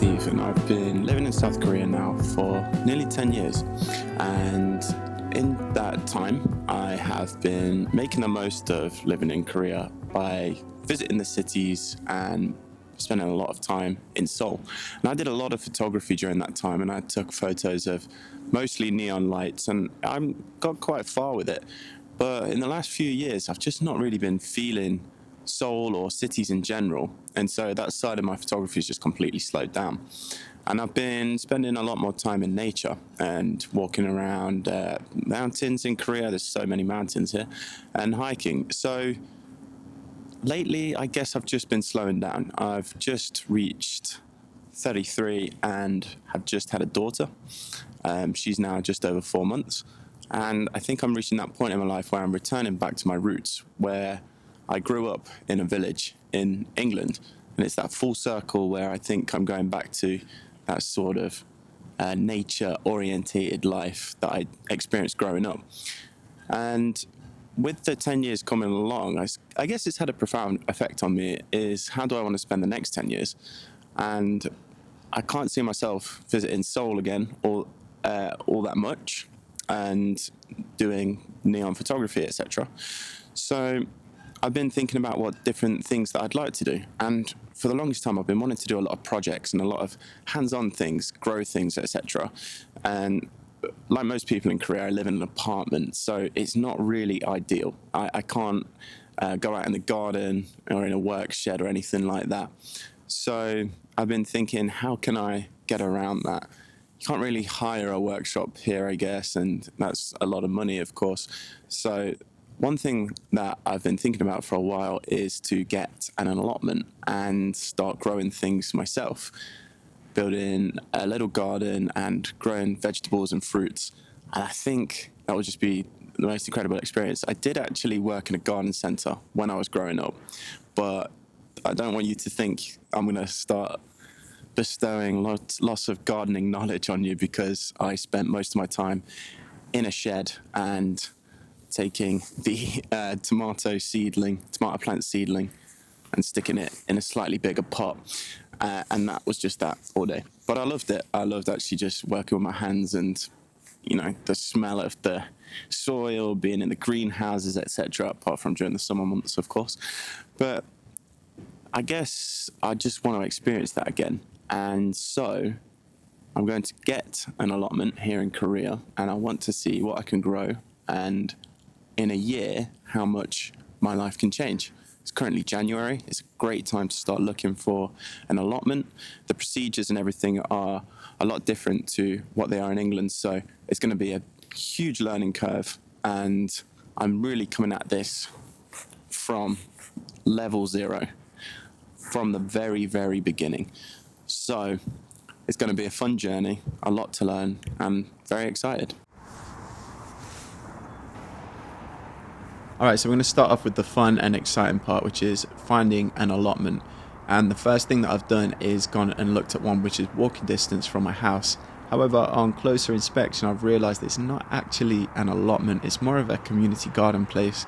Steve, and I've been living in South Korea now for nearly 10 years. And in that time, I have been making the most of living in Korea by visiting the cities and spending a lot of time in Seoul. And I did a lot of photography during that time, and I took photos of mostly neon lights, and I got quite far with it. But in the last few years, I've just not really been feeling Seoul or cities in general. And so that side of my photography has just completely slowed down. And I've been spending a lot more time in nature and walking around mountains in Korea. There's so many mountains here, and hiking. So lately, I guess I've just been slowing down. I've just reached 33 and have just had a daughter. She's now just over 4 months. And I think I'm reaching that point in my life where I'm returning back to my roots, where I grew up in a village in England. And it's that full circle where I think I'm going back to that sort of nature-orientated life that I experienced growing up. And with the 10 years coming along, I guess it's had a profound effect on me, is how do I want to spend the next 10 years? And I can't see myself visiting Seoul again all that much and doing neon photography, etc. So I've been thinking about what different things that I'd like to do. And for the longest time, I've been wanting to do a lot of projects and a lot of hands-on things, grow things, etc. And like most people in Korea, I live in an apartment, so it's not really ideal. I can't go out in the garden or in a work shed or anything like that. So I've been thinking, how can I get around that? You can't really hire a workshop here, I guess, and that's a lot of money, of course. So one thing that I've been thinking about for a while is to get an allotment and start growing things myself, building a little garden and growing vegetables and fruits. And I think that would just be the most incredible experience. I did actually work in a garden centre when I was growing up, but I don't want you to think I'm going to start bestowing lots of gardening knowledge on you, because I spent most of my time in a shed and taking the tomato plant seedling and sticking it in a slightly bigger pot. And that was just that all day. But I loved it. I loved actually just working with my hands and, the smell of the soil, being in the greenhouses, etc., apart from during the summer months, of course. But I guess I just want to experience that again. And so I'm going to get an allotment here in Korea, and I want to see what I can grow, and in a year, how much my life can change. It's currently January. It's a great time to start looking for an allotment. The procedures and everything are a lot different to what they are in England, so it's going to be a huge learning curve, and I'm really coming at this from level zero, from the very, very beginning. So it's going to be a fun journey, a lot to learn. I'm very excited. All right, so we're going to start off with the fun and exciting part, which is finding an allotment. And the first thing that I've done is gone and looked at one which is walking distance from my house. However, on closer inspection, I've realised it's not actually an allotment. It's more of a community garden place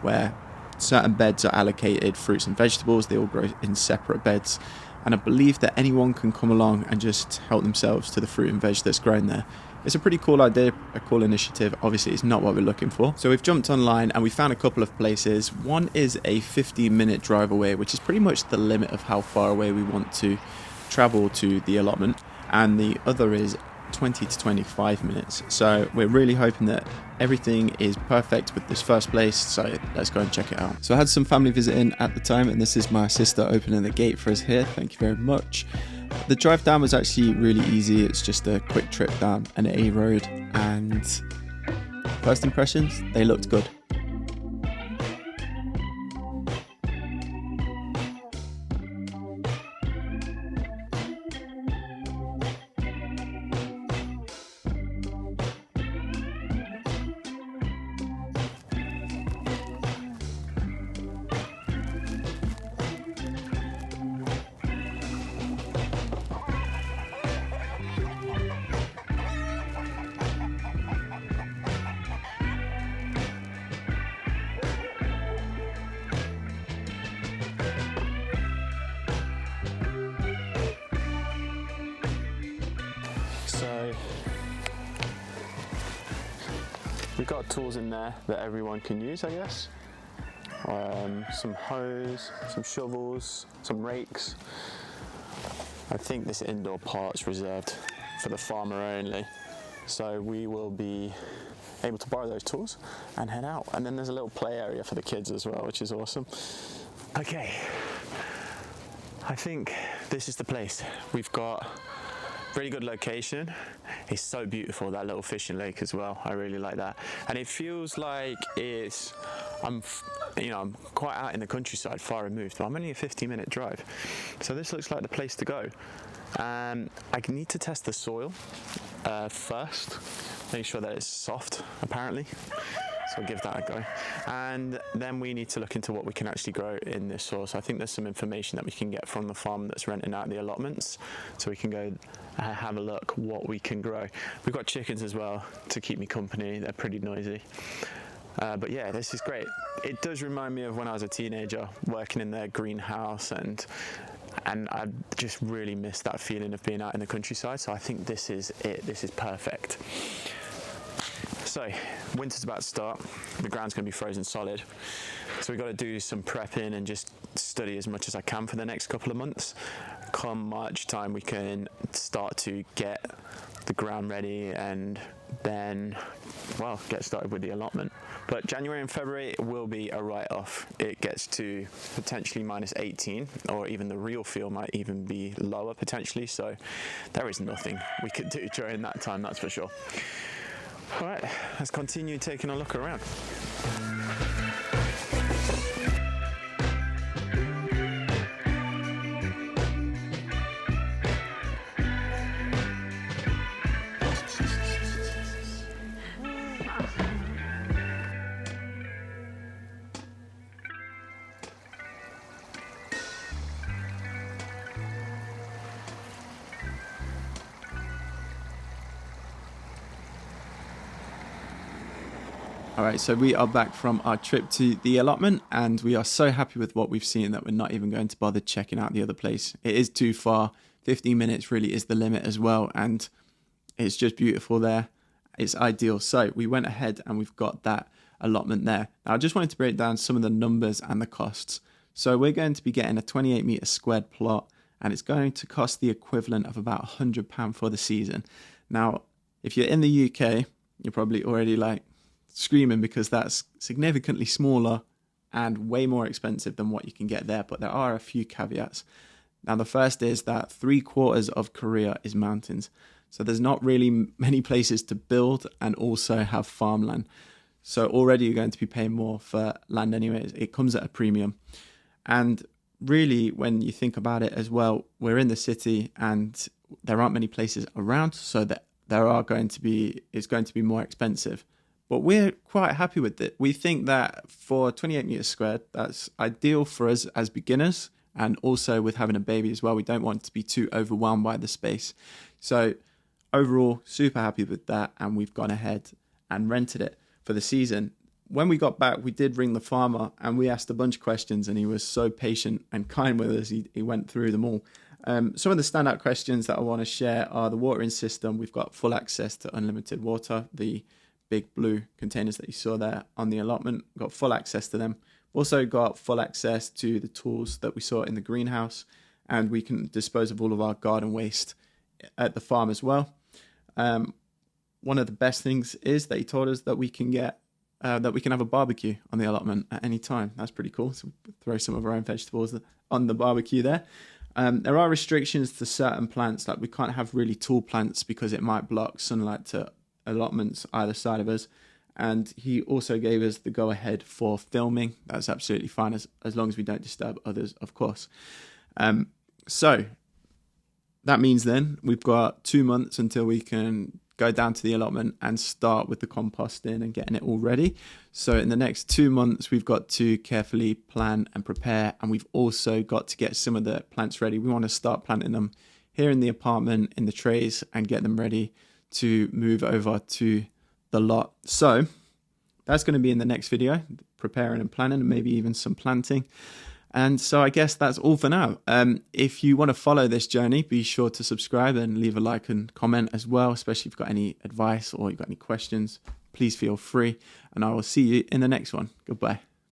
where certain beds are allocated fruits and vegetables. They all grow in separate beds. And I believe that anyone can come along and just help themselves to the fruit and veg that's grown there. It's a pretty cool idea, a cool initiative. Obviously, it's not what we're looking for. So we've jumped online and we found a couple of places. One is a 15-minute drive away, which is pretty much the limit of how far away we want to travel to the allotment. And the other is 20 to 25 minutes. So we're really hoping that everything is perfect with this first place. So let's go and check it out. So I had some family visiting at the time, and this is my sister opening the gate for us here. Thank you very much. The drive down was actually really easy. It's just a quick trip down an A road, and first impressions, they looked good. we've got tools in there that everyone can use, I guess. Some hose, some shovels, some rakes. I think this indoor part's reserved for the farmer only, so we will be able to borrow those tools and head out. And then there's a little play area for the kids as well, which is awesome. Okay, I think this is the place. We've got really good location. It's so beautiful, that little fishing lake as well. I really like that, and it feels like I'm quite out in the countryside, far removed, but I'm only a 15-minute drive. So this looks like the place to go. I need to test the soil first, make sure that it's soft, apparently. So I'll give that a go. And then we need to look into what we can actually grow in this soil. So I think there's some information that we can get from the farm that's renting out the allotments. So we can go have a look what we can grow. We've got chickens as well to keep me company. They're pretty noisy. But yeah, this is great. It does remind me of when I was a teenager working in their greenhouse, and I just really miss that feeling of being out in the countryside. So I think this is it. This is perfect. So winter's about to start. The ground's going to be frozen solid. So we've got to do some prepping and just study as much as I can for the next couple of months. Come March time, we can start to get the ground ready and then, well, get started with the allotment. But January and February will be a write-off. It gets to potentially -18, or even the real feel might even be lower potentially. So there is nothing we could do during that time, that's for sure. All right, let's continue taking a look around. All right, so we are back from our trip to the allotment, and we are so happy with what we've seen that we're not even going to bother checking out the other place. It is too far. 15 minutes really is the limit as well, and it's just beautiful there. It's ideal. So we went ahead and we've got that allotment there. Now, I just wanted to break down some of the numbers and the costs. So we're going to be getting a 28 metre squared plot, and it's going to cost the equivalent of about £100 for the season. Now, if you're in the UK, you're probably already like screaming because that's significantly smaller and way more expensive than what you can get there. But there are a few caveats. Now, the first is that 3/4 of Korea is mountains. So there's not really many places to build and also have farmland. So already you're going to be paying more for land anyways. It comes at a premium. And really, when you think about it as well, we're in the city and there aren't many places around, so that it's going to be more expensive. But we're quite happy with it. We think that for 28 meters squared, that's ideal for us as beginners, and also with having a baby as well. We don't want to be too overwhelmed by the space. So overall, super happy with that, and we've gone ahead and rented it for the season. When we got back, we did ring the farmer and we asked a bunch of questions, and he was so patient and kind with us. He went through them all. Some of the standout questions that I want to share are the watering system. We've got full access to unlimited water. The big blue containers that you saw there on the allotment, got full access to them. Also got full access to the tools that we saw in the greenhouse, and we can dispose of all of our garden waste at the farm as well. One of the best things is that he told us that we can have a barbecue on the allotment at any time. That's pretty cool. So we throw some of our own vegetables on the barbecue there. There are restrictions to certain plants, like we can't have really tall plants because it might block sunlight to allotments either side of us. And he also gave us the go ahead for filming. That's absolutely fine as long as we don't disturb others, of course. So that means then we've got 2 months until we can go down to the allotment and start with the composting and getting it all ready. So in the next 2 months, we've got to carefully plan and prepare, and we've also got to get some of the plants ready. We want to start planting them here in the apartment in the trays and get them ready to move over to the lot. So that's going to be in the next video, preparing and planning, and maybe even some planting. And so I guess that's all for now. If you want to follow this journey, be sure to subscribe and leave a like and comment as well, especially if you've got any advice or you've got any questions. please feel free. And I will see you in the next one. Goodbye.